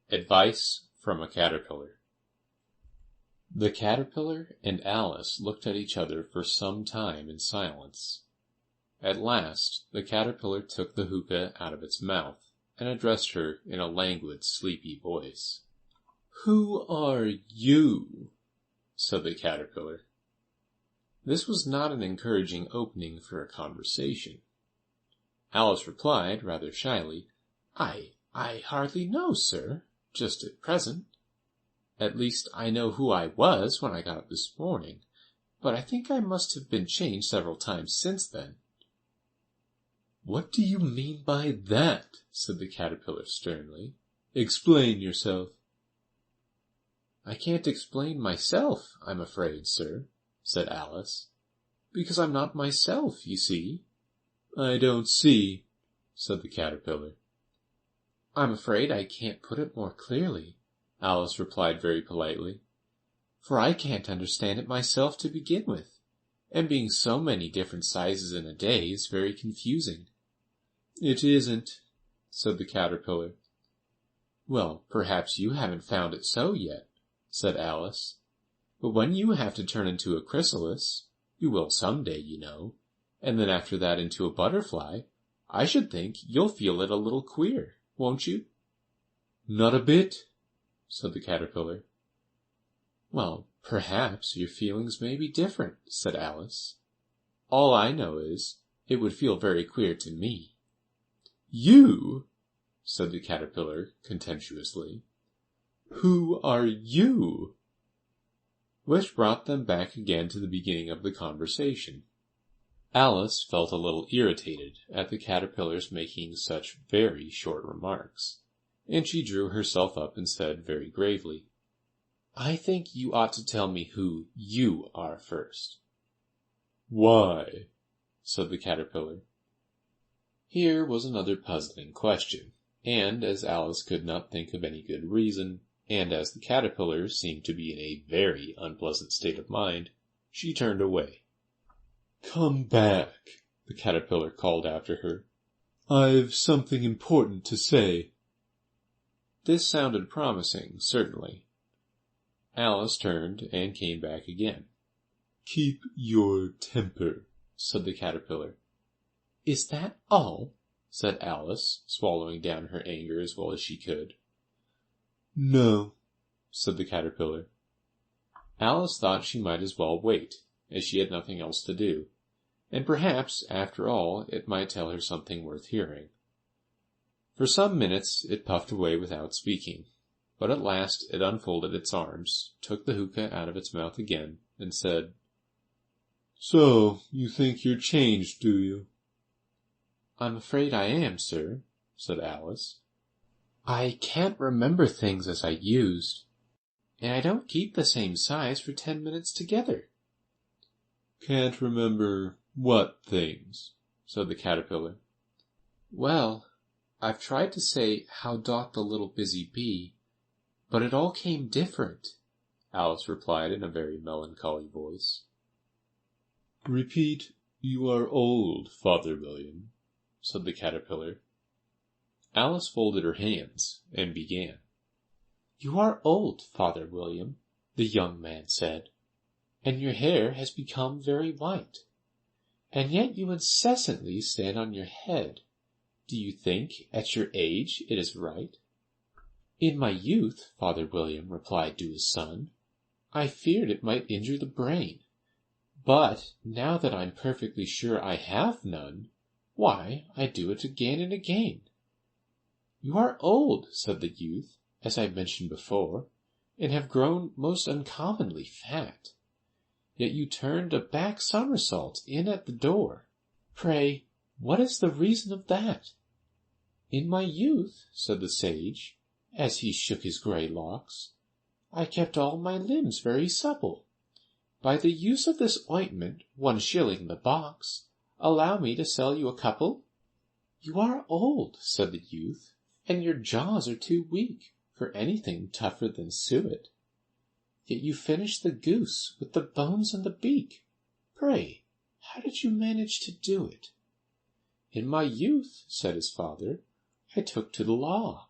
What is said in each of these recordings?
Advice from a Caterpillar. The Caterpillar and Alice looked at each other for some time in silence. At last the Caterpillar took the hookah out of its mouth and addressed her in a languid, sleepy voice. "Who are you?" said the Caterpillar. This was not an encouraging opening for a conversation. Alice replied, rather shyly, I hardly know, sir, just at present. At least I know who I was when I got up this morning, but I think I must have been changed several times since then." "What do you mean by that?" said the Caterpillar sternly. "Explain yourself." "I can't explain myself, I'm afraid, sir," said Alice, "because I'm not myself, you see." "I don't see," said the Caterpillar. "I'm afraid I can't put it more clearly," Alice replied very politely, "for I can't understand it myself to begin with, and being so many different sizes in a day is very confusing." "It isn't," said the Caterpillar. "Well, perhaps you haven't found it so yet," said Alice, "but when you have to turn into a chrysalis, you will some day, you know, and then after that into a butterfly, I should think you'll feel it a little queer, won't you?" "Not a bit," said the Caterpillar. "Well, perhaps your feelings may be different," said Alice. "All I know is, it would feel very queer to me." "You?" said the Caterpillar contemptuously. "Who are you?" Which brought them back again to the beginning of the conversation. Alice felt a little irritated at the Caterpillar's making such very short remarks, and she drew herself up and said very gravely, "I think you ought to tell me who you are first." "Why?" said the Caterpillar. Here was another puzzling question, and as Alice could not think of any good reason, and as the Caterpillar seemed to be in a very unpleasant state of mind, she turned away. "Come back," the Caterpillar called after her. "I've something important to say." This sounded promising, certainly. Alice turned and came back again. "Keep your temper," said the Caterpillar. "Is that all?" said Alice, swallowing down her anger as well as she could. "No," said the Caterpillar. Alice thought she might as well wait, as she had nothing else to do, and perhaps, after all, it might tell her something worth hearing. For some minutes it puffed away without speaking, but at last it unfolded its arms, took the hookah out of its mouth again, and said, "So you think you're changed, do you?" "I'm afraid I am, sir," said Alice. "I can't remember things as I used, and I don't keep the same size for 10 minutes together." "Can't remember what things?" said the Caterpillar. "Well, I've tried to say, 'How doth the little busy bee,' but it all came different," Alice replied in a very melancholy voice. "Repeat, 'You are old, Father William,'" said the Caterpillar. Alice folded her hands and began. "You are old, Father William," the young man said, "and your hair has become very white, and yet you incessantly stand on your head. Do you think, at your age, it is right?" "In my youth," Father William replied to his son, "I feared it might injure the brain, but now that I'm perfectly sure I have none, why, I do it again and again." "You are old," said the youth, "as I mentioned before, and have grown most uncommonly fat. Yet you turned a back somersault in at the door. Pray, what is the reason of that?" "In my youth," said the sage, as he shook his grey locks, "I kept all my limbs very supple. By the use of this ointment, 1 shilling the box, allow me to sell you a couple?" "You are old," said the youth, "and your jaws are too weak for anything tougher than suet. Yet you finished the goose with the bones and the beak. Pray, how did you manage to do it?" "In my youth," said his father, "I took to the law,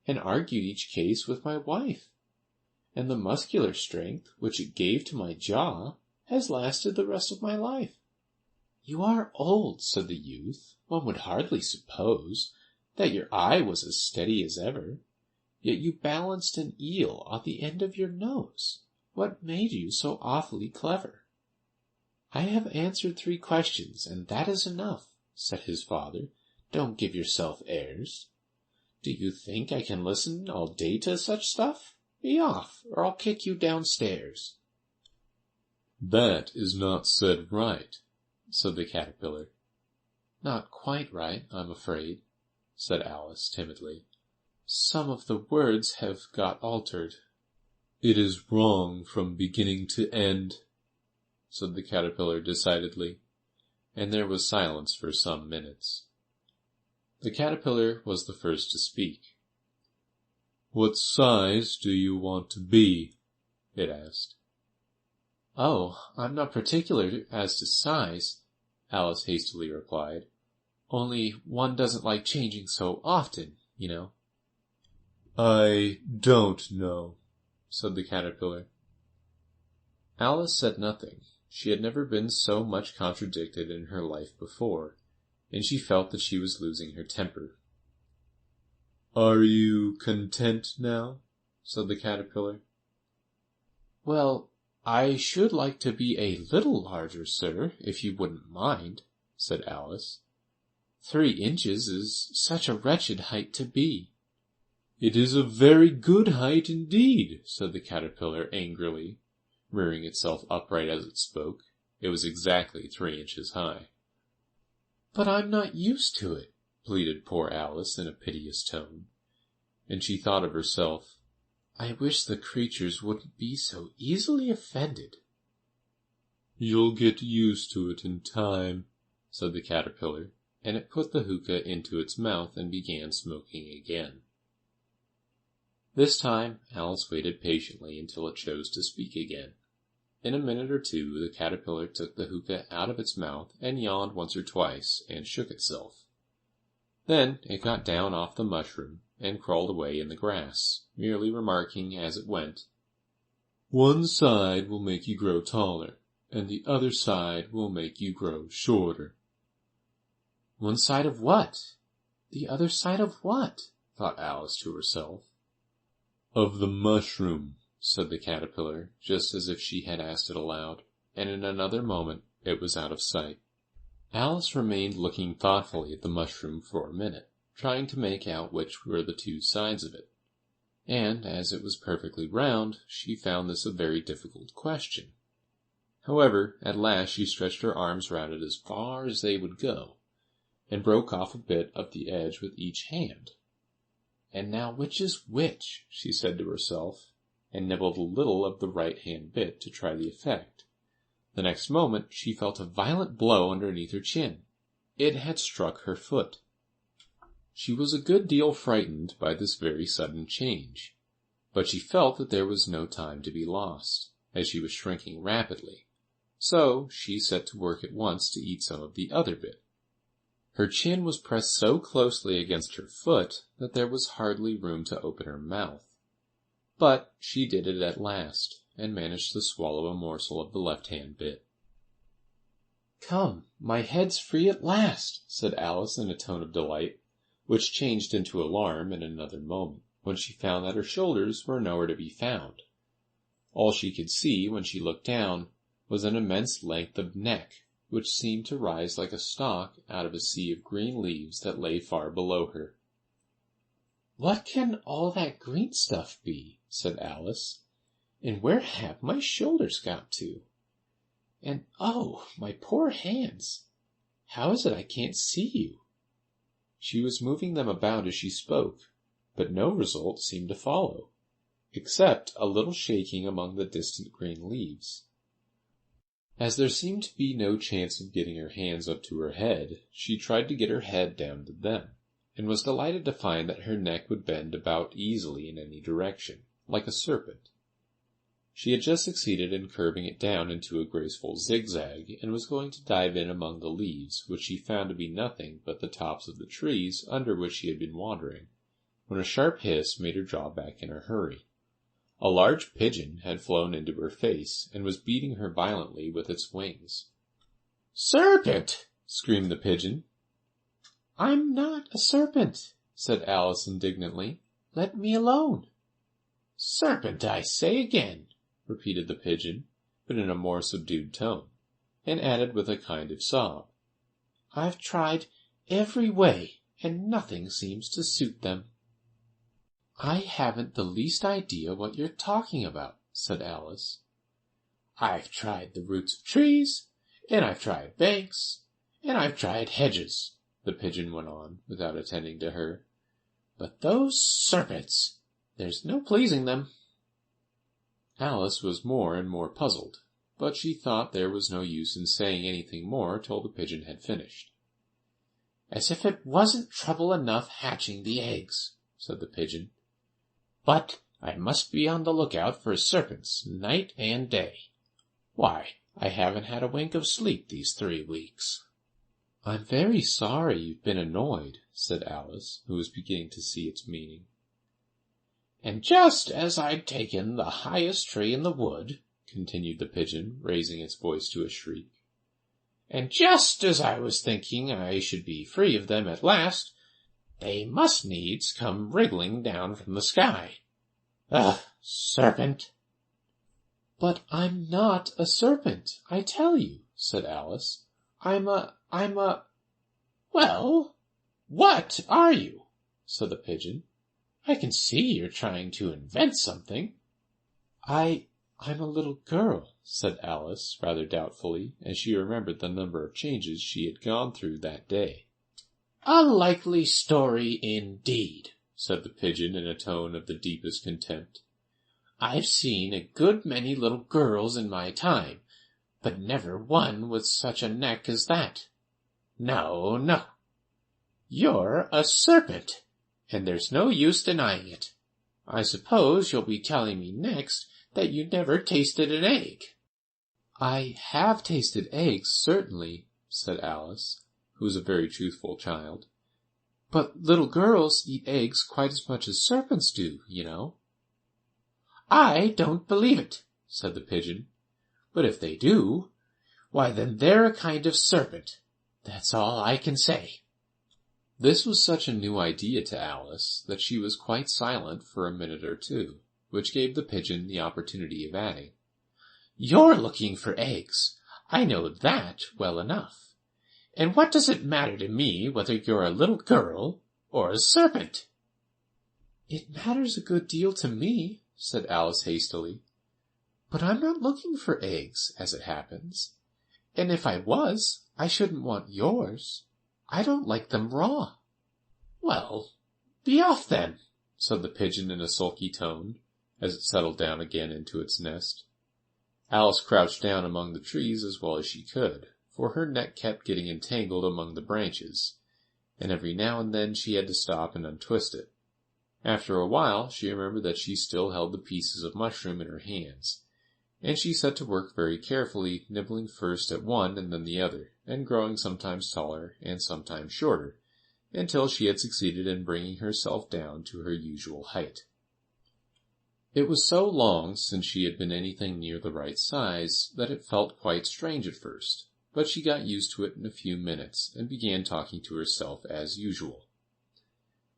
and argued each case with my wife, and the muscular strength which it gave to my jaw has lasted the rest of my life." "You are old," said the youth. "One would hardly suppose that your eye was as steady as ever, yet you balanced an eel on the end of your nose. What made you so awfully clever?" "I have answered 3 questions, and that is enough," said his father. "Don't give yourself airs. Do you think I can listen all day to such stuff? Be off, or I'll kick you downstairs." "That is not said right," said the caterpillar. "Not quite right, I'm afraid," said Alice timidly. "Some of the words have got altered." "It is wrong from beginning to end," said the caterpillar decidedly, and there was silence for some minutes. The caterpillar was the first to speak. "What size do you want to be?" it asked. "Oh, I'm not particular as to size," Alice hastily replied. "Only one doesn't like changing so often, you know." "I don't know," said the caterpillar. Alice said nothing. She had never been so much contradicted in her life before, and she felt that she was losing her temper. "Are you content now?" said the caterpillar. "Well, I should like to be a little larger, sir, if you wouldn't mind," said Alice. 3 inches is such a wretched height to be." "It is a very good height indeed," said the caterpillar angrily, rearing itself upright as it spoke. It was exactly 3 inches high. "But I'm not used to it," pleaded poor Alice in a piteous tone, and she thought of herself, "I wish the creatures wouldn't be so easily offended." "You'll get used to it in time," said the caterpillar, and it put the hookah into its mouth and began smoking again. This time Alice waited patiently until it chose to speak again. In a minute or 2 the caterpillar took the hookah out of its mouth and yawned once or twice and shook itself. Then it got down off the mushroom and crawled away in the grass, merely remarking as it went, "One side will make you grow taller, and the other side will make you grow shorter." "One side of what? The other side of what?" thought Alice to herself. "Of the mushroom," said the caterpillar, just as if she had asked it aloud, and in another moment it was out of sight. Alice remained looking thoughtfully at the mushroom for a minute, trying to make out which were the 2 sides of it, and as it was perfectly round, she found this a very difficult question. However, at last she stretched her arms round it as far as they would go, and broke off a bit of the edge with each hand. "And now which is which?" she said to herself, and nibbled a little of the right-hand bit to try the effect. The next moment she felt a violent blow underneath her chin. It had struck her foot. She was a good deal frightened by this very sudden change, but she felt that there was no time to be lost, as she was shrinking rapidly, so she set to work at once to eat some of the other bit. Her chin was pressed so closely against her foot that there was hardly room to open her mouth. But she did it at last, and managed to swallow a morsel of the left-hand bit. "Come, my head's free at last," said Alice in a tone of delight, which changed into alarm in another moment, when she found that her shoulders were nowhere to be found. All she could see when she looked down was an immense length of neck, which seemed to rise like a stalk out of a sea of green leaves that lay far below her. "What can all that green stuff be?" said Alice. "And where have my shoulders got to? And oh, my poor hands! How is it I can't see you?" She was moving them about as she spoke, but no result seemed to follow, except a little shaking among the distant green leaves. As there seemed to be no chance of getting her hands up to her head, she tried to get her head down to them, and was delighted to find that her neck would bend about easily in any direction, like a serpent. She had just succeeded in curving it down into a graceful zigzag, and was going to dive in among the leaves, which she found to be nothing but the tops of the trees under which she had been wandering, when a sharp hiss made her draw back in a hurry. A large pigeon had flown into her face, and was beating her violently with its wings. "Serpent!" screamed the pigeon. "I'm not a serpent," said Alice indignantly. "Let me alone." "Serpent, I say again," repeated the pigeon, but in a more subdued tone, and added with a kind of sob, "I've tried every way, and nothing seems to suit them." "I haven't the least idea what you're talking about," said Alice. "I've tried the roots of trees, and I've tried banks, and I've tried hedges," the pigeon went on, without attending to her. "But those serpents, there's no pleasing them." Alice was more and more puzzled, but she thought there was no use in saying anything more till the pigeon had finished. "As if it wasn't trouble enough hatching the eggs," said the pigeon. "But I must be on the lookout for serpents night and day. Why, I haven't had a wink of sleep these 3 weeks." "I'm very sorry you've been annoyed," said Alice, who was beginning to see its meaning. "And just as I'd taken the highest tree in the wood," continued the pigeon, raising its voice to a shriek, "and just as I was thinking I should be free of them at last, they must needs come wriggling down from the sky. Ugh, serpent!" "But I'm not a serpent, I tell you," said Alice. I'm a... "Well, what are you?" said the pigeon. "I can see you're trying to invent something." I'm a little girl," said Alice, rather doubtfully, as she remembered the number of changes she had gone through that day. "A likely story indeed," said the pigeon in a tone of the deepest contempt. "I've seen a good many little girls in my time, but never one with such a neck as that. No, no. You're a serpent, and there's no use denying it. I suppose you'll be telling me next that you never tasted an egg." "I have tasted eggs, certainly," said Alice, who was a very truthful child. "But little girls eat eggs quite as much as serpents do, you know." "I don't believe it," said the pigeon. "But if they do, why then they're a kind of serpent. That's all I can say." This was such a new idea to Alice that she was quite silent for a minute or two, which gave the pigeon the opportunity of adding, "You're looking for eggs. I know that well enough. And what does it matter to me whether you're a little girl or a serpent?" "It matters a good deal to me," said Alice hastily. "But I'm not looking for eggs, as it happens. And if I was, I shouldn't want yours. I don't like them raw." "Well, be off then," said the pigeon in a sulky tone, as it settled down again into its nest. Alice crouched down among the trees as well as she could, for her neck kept getting entangled among the branches, and every now and then she had to stop and untwist it. After a while she remembered that she still held the pieces of mushroom in her hands, and she set to work very carefully, nibbling first at one and then the other, and growing sometimes taller and sometimes shorter, until she had succeeded in bringing herself down to her usual height. It was so long since she had been anything near the right size that it felt quite strange at first, but she got used to it in a few minutes and began talking to herself as usual.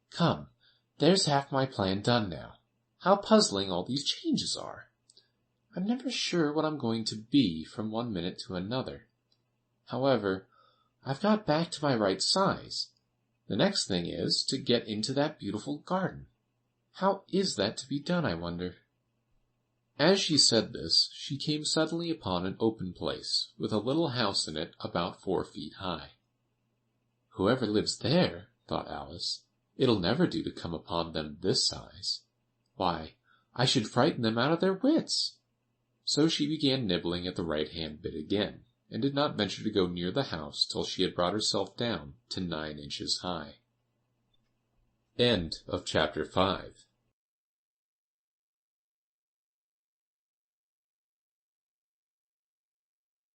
"Come, there's half my plan done now. How puzzling all these changes are! I'm never sure what I'm going to be from one minute to another. However, I've got back to my right size. The next thing is to get into that beautiful garden. How is that to be done, I wonder?" As she said this, she came suddenly upon an open place, with a little house in it about 4 feet high. "Whoever lives there," thought Alice, "it'll never do to come upon them this size. Why, I should frighten them out of their wits." So she began nibbling at the right-hand bit again, and did not venture to go near the house till she had brought herself down to 9 inches high. End of chapter 5.